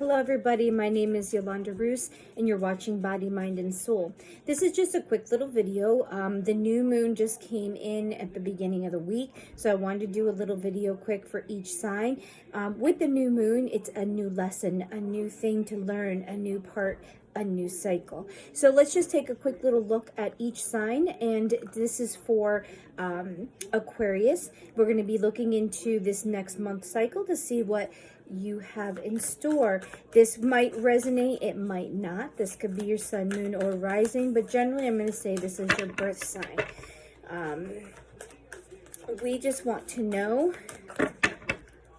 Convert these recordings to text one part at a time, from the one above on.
Hello everybody, my name is Yolanda Roos and you're watching Body, Mind, and Soul. This is just a quick little video. The new moon just came in at the beginning of the week, so I wanted to do a little video quick for each sign. With the new moon, it's a new lesson, a new thing to learn, a new part, a new cycle. So let's just take a quick little look at each sign, and this is for Aquarius. We're going to be looking into this next month cycle to see what you have in store. This might resonate, it might not. This could be your sun, moon, or rising, but generally I'm going to say this is your birth sign. We just want to know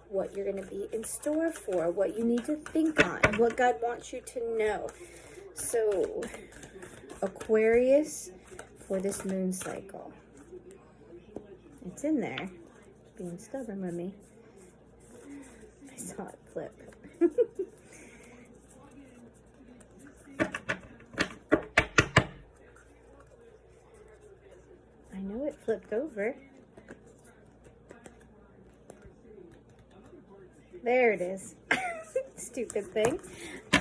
what you're going to be in store for, what you need to think on, what God wants you to know. So, Aquarius for this moon cycle. It's in there. It's being stubborn with me. I saw it flip. I know it flipped over. There it is. Stupid thing.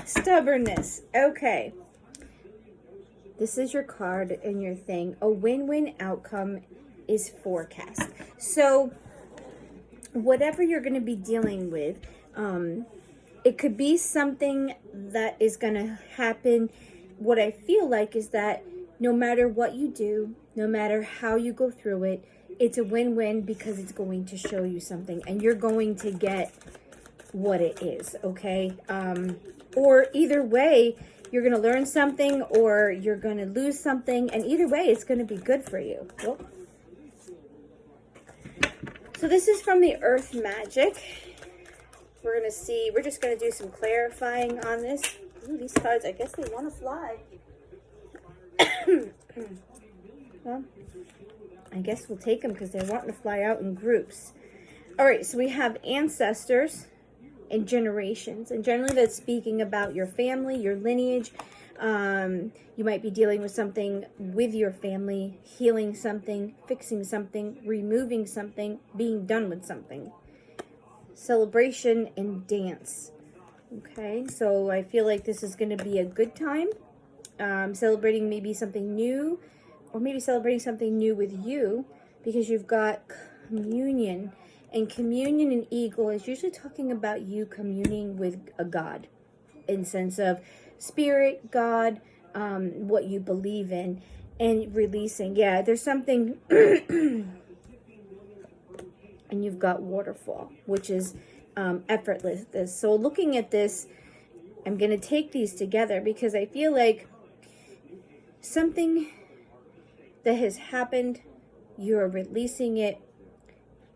Stubbornness. Okay. This is your card and your thing. A win-win outcome is forecast. So, whatever you're going to be dealing with, it could be something that is going to happen. What I feel like is that no matter what you do, no matter how you go through it, it's a win-win because it's going to show you something and you're going to get what it is, okay? Or either way, you're going to learn something or you're going to lose something, and either way, it's going to be good for you. Well, so this is from the Earth Magic. We're going to see, we're just going to do some clarifying on this. Ooh, these cards, I guess they want to fly. Well, I guess we'll take them because they're wanting to fly out in groups. All right, so we have ancestors and generations. And generally that's speaking about your family, your lineage. You might be dealing with something with your family, healing something, fixing something, removing something, being done with something. Celebration and dance. Okay, so I feel like this is going to be a good time. Celebrating maybe something new, or maybe celebrating something new with you, because you've got communion. And communion and eagle is usually talking about you communing with a God, in sense of spirit, God, what you believe in, and releasing. Yeah, there's something. And you've got waterfall, which is effortless. So looking at this, I'm going to take these together because I feel like something that has happened, you're releasing it,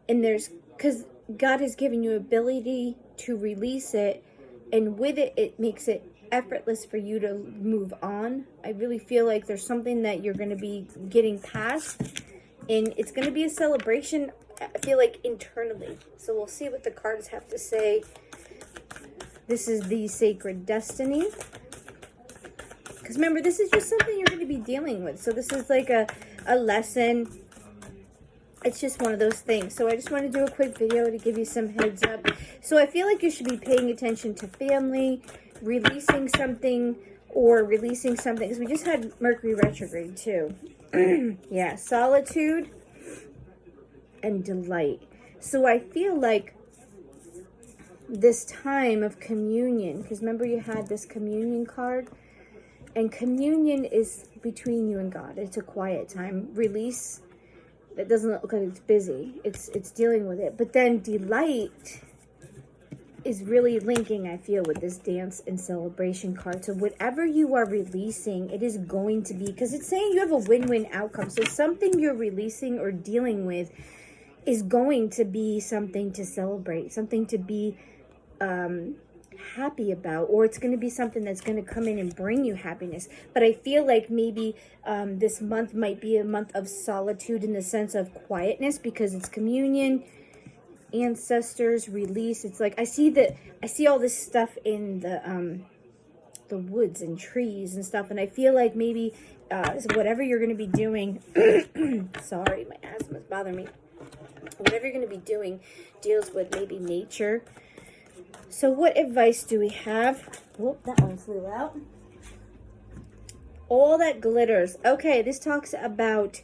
and there's, because God has given you ability to release it, and with it, it makes it effortless for you to move on. I really feel like there's something that you're going to be getting past, and it's going to be a celebration, I feel like, internally. So we'll see what the cards have to say. This is the sacred destiny. Because remember, this is just something you're going to be dealing with. So this is like a lesson. It's just one of those things. So I just want to do a quick video to give you some heads up. So I feel like you should be paying attention to family, releasing something, or releasing something. Because we just had Mercury retrograde too. Yeah, solitude and delight. So I feel like this time of communion, because remember you had this communion card, and communion is between you and God. It's a quiet time. Release. It doesn't look like it's busy. It's dealing with it. But then delight is really linking, I feel, with this dance and celebration card. So whatever you are releasing, it is going to be, because it's saying you have a win-win outcome. So something you're releasing or dealing with is going to be something to celebrate, something to be happy about, or it's going to be something that's going to come in and bring you happiness. But I feel like maybe this month might be a month of solitude in the sense of quietness, because it's communion, ancestors, release. It's like I see all this stuff in the woods and trees and stuff, and I feel like maybe whatever you're going to be doing sorry, my asthma's bothering me. Whatever you're going to be doing deals with maybe nature. So what advice do we have? Whoop, that one flew out. All that glitters. Okay, this talks about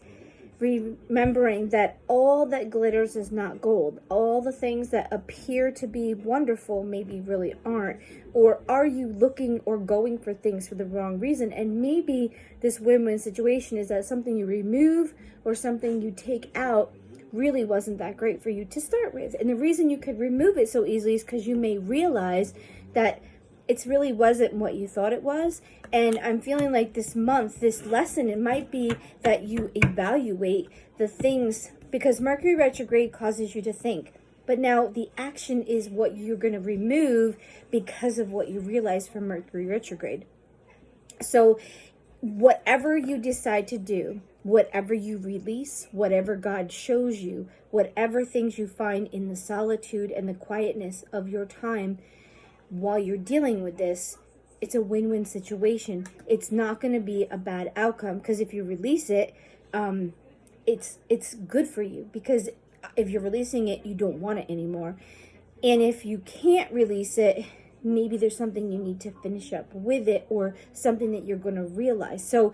remembering that all that glitters is not gold. All the things that appear to be wonderful maybe really aren't. Or are you looking or going for things for the wrong reason? And maybe this win-win situation is that something you remove or something you take out really wasn't that great for you to start with. And the reason you could remove it so easily is because you may realize that it really wasn't what you thought it was. And I'm feeling like this month, this lesson, it might be that you evaluate the things, because Mercury retrograde causes you to think. But now the action is what you're going to remove because of what you realize from Mercury retrograde. So whatever you decide to do, whatever you release, whatever God shows you, whatever things you find in the solitude and the quietness of your time, while you're dealing with this, it's a win-win situation. It's not going to be a bad outcome, because if you release it, it's good for you, because if you're releasing it, you don't want it anymore. And if you can't release it, maybe there's something you need to finish up with it, or something that you're going to realize. So,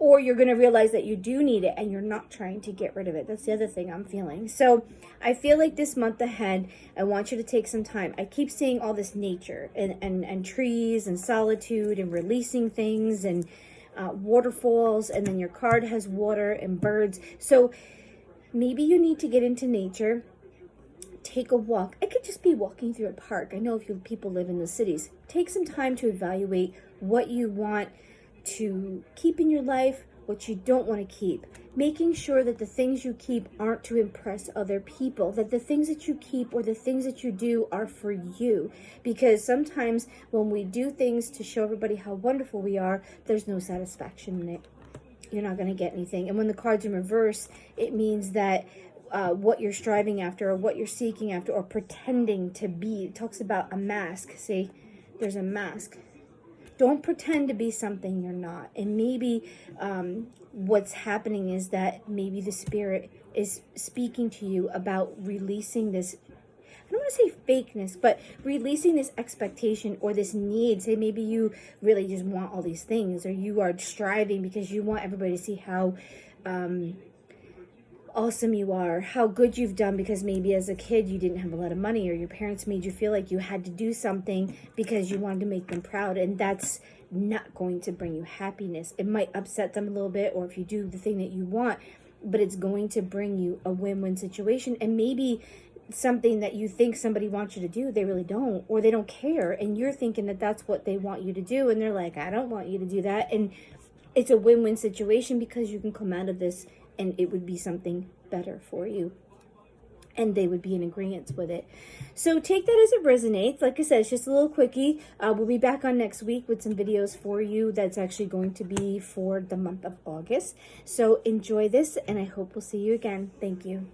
or you're going to realize that you do need it and you're not trying to get rid of it. That's the other thing I'm feeling. So I feel like this month ahead, I want you to take some time. I keep seeing all this nature and trees and solitude and releasing things and waterfalls. And then your card has water and birds. So maybe you need to get into nature. Take a walk. It could just be walking through a park. I know people live in the cities. Take some time to evaluate what you want to keep in your life, what you don't want to keep. Making sure that the things you keep aren't to impress other people, that the things that you keep or the things that you do are for you. Because sometimes when we do things to show everybody how wonderful we are, there's no satisfaction in it. You're not going to get anything. And when the card's in reverse, it means that what you're striving after, or what you're seeking after, or pretending to be. It talks about a mask. See, there's a mask. Don't pretend to be something you're not. And maybe what's happening is that maybe the spirit is speaking to you about releasing this, I don't want to say fakeness, but releasing this expectation or this need. Say maybe you really just want all these things, or you are striving because you want everybody to see how awesome you are, how good you've done, because maybe as a kid you didn't have a lot of money, or your parents made you feel like you had to do something because you wanted to make them proud, and that's not going to bring you happiness. It might upset them a little bit, or if you do the thing that you want, but it's going to bring you a win-win situation. And maybe something that you think somebody wants you to do, they really don't, or they don't care, and you're thinking that that's what they want you to do, and they're like, I don't want you to do that. And it's a win-win situation, because you can come out of this and it would be something better for you, and they would be in agreement with it. So take that as it resonates. Like I said, it's just a little quickie. We'll be back on next week with some videos for you that's actually going to be for the month of August. So enjoy this, and I hope we'll see you again. Thank you.